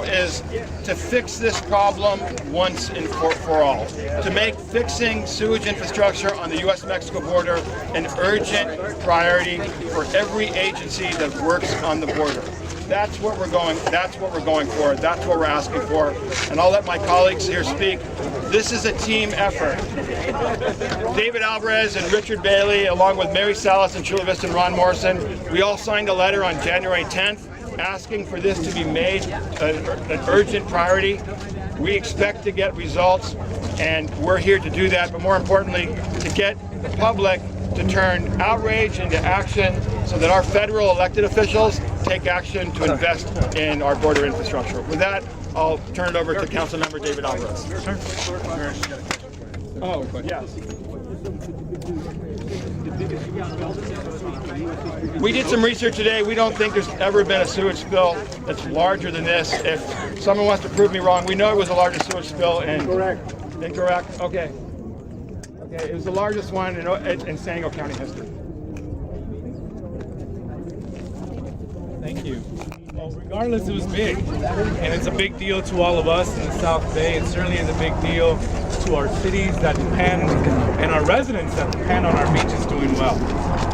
Is to fix this problem once and for all, to make fixing sewage infrastructure on the U.S.-Mexico border an urgent priority for every agency that works on the border. That's what we're going for. That's what we're asking for. And I'll let my colleagues here speak. This is a team effort. David Alvarez and Richard Bailey, along with Mary Salas and Chula Vista and Ron Morrison, we all signed a letter on January 10th asking for this to be made an urgent priority. We expect to get results, and we're here to do that, but more importantly, to get the public to turn outrage into action so that our federal elected officials take action to invest in our border infrastructure. With that, I'll turn it over to Councilmember David Alvarez. Oh, yes. We did some research today. We don't think there's ever been a sewage spill that's larger than this. If someone wants to prove me wrong, we know it was the largest sewage spill in... Incorrect? Okay. Okay, it was the largest one in San Diego County history. Thank you. Well, regardless, it was big, and it's a big deal to all of us in the South Bay. It certainly is a big deal to our cities that depend, and our residents that depend on our beaches doing well.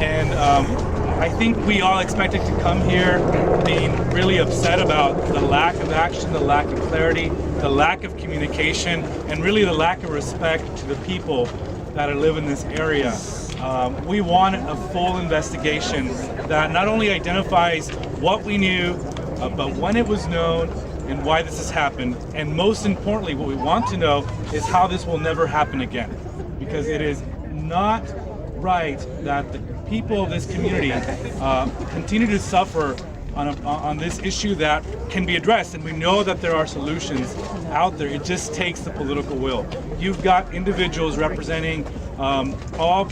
And I think we all expected to come here being really upset about the lack of action, the lack of clarity, the lack of communication, and really the lack of respect to the people that live in this area. We wanted a full investigation that not only identifies what we knew, but when it was known and why this has happened. And most importantly, what we want to know is how this will never happen again. Because it is not right that the people of this community continue to suffer on this issue that can be addressed, and we know that there are solutions out there. It just takes the political will. You've got individuals representing all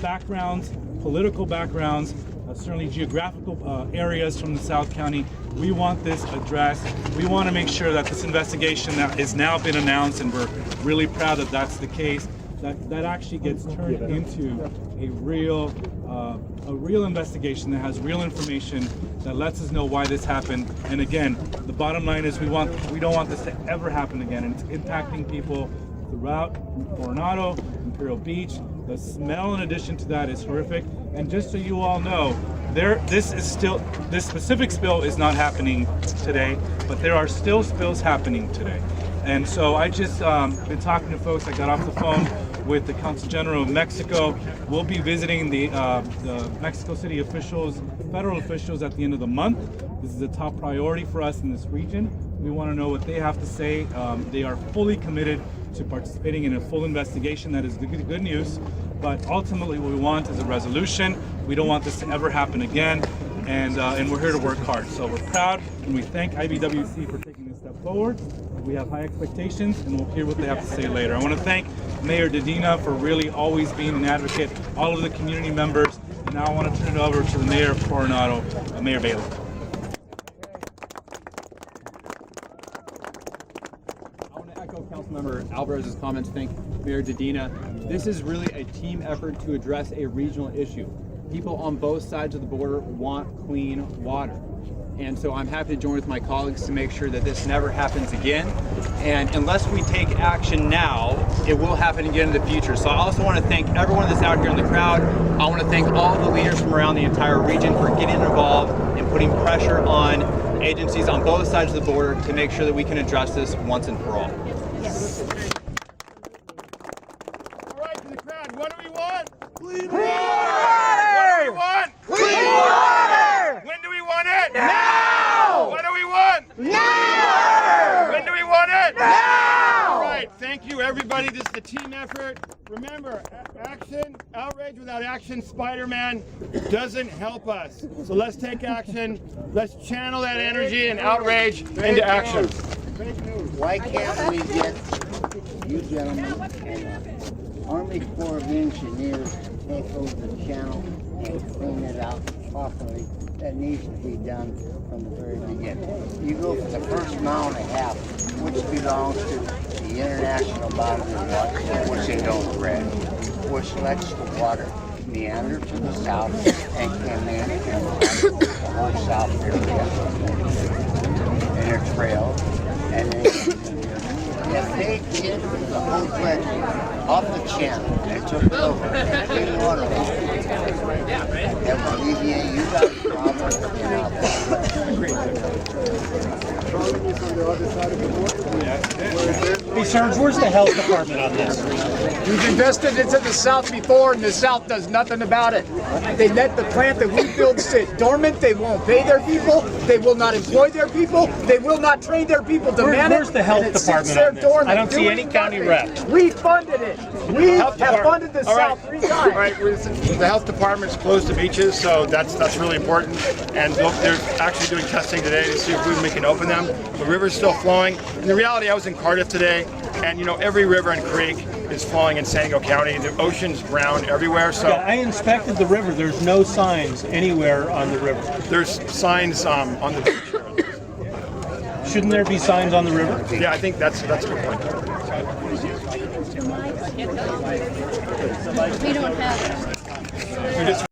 backgrounds, political backgrounds, certainly geographical areas from the South County. We want this addressed. We want to make sure that this investigation that has now been announced, and we're really proud that that's the case, that actually gets turned into a real investigation that has real information that lets us know why this happened. And again, the bottom line is we don't want this to ever happen again, and it's impacting people throughout Coronado, Imperial Beach. The smell, in addition to that, is horrific. And just so you all know, this specific spill is not happening today, but there are still spills happening today. And so I just been talking to folks. I got off the phone with the Consul General of Mexico. We'll be visiting the Mexico City officials, federal officials, at the end of the month. This is a top priority for us in this region. We want to know what they have to say. They are fully committed to participating in a full investigation. That is good news. But ultimately, what we want is a resolution. We don't want this to ever happen again, and we're here to work hard. So we're proud, and we thank IBWC for taking this step forward. We have high expectations, and we'll hear what they have to say later. I want to thank Mayor Dedina for really always being an advocate, all of the community members, and now I want to turn it over to the Mayor of Coronado, Mayor Bailey. Councilmember Alvarez's comments. Thank Mayor Dedina. This is really a team effort to address a regional issue. People on both sides of the border want clean water. And so I'm happy to join with my colleagues to make sure that this never happens again. And unless we take action now, it will happen again in the future. So I also want to thank everyone that's out here in the crowd. I want to thank all the leaders from around the entire region for getting involved and putting pressure on agencies on both sides of the border to make sure that we can address this once and for all. Yes. All right, to the crowd, what do we want? Clean water! What do we want? Clean water! When do we want it? Now! What do we want? Now! When do we want it? Now! All right, thank you, everybody. This is a team effort. Remember, action, outrage without action, Spider-Man doesn't help us. So let's take action. Let's channel that energy and outrage into action. Why can't we get you gentlemen and Army Corps of Engineers to take over the channel and clean it out properly? That needs to be done from the very beginning. You go for the first mile and a half, which belongs to the International Body of Water, which they don't red, which lets the water meander to the south and come in and flood the whole south area. their trail, and then if they get the whole plant off the channel and took it over and clean water off, that will alleviate you guys' problems in Hey, Serge, where's the health department on this? We've invested into the South before, and the South does nothing about it. They let the plant that we build sit dormant. They won't pay their people. They will not employ their people. They will not train their people to man it. Where's the health and it sits department there on this? dormant, I don't see doing any county nothing. rep. We funded it. We have funded the South 3 times. All right, the health department's closed the beaches, so that's really important. And look, they're actually doing testing today to see if we can open them. The river's still flowing. In the reality, I was in Cardiff today, and you know every river and creek is flowing in San Diego County. The ocean's brown everywhere, so Yeah, I inspected the river. There's no signs anywhere on the river. there's signs on the beach. Shouldn't there be signs on the river? Yeah, I think that's a good point. We don't have it.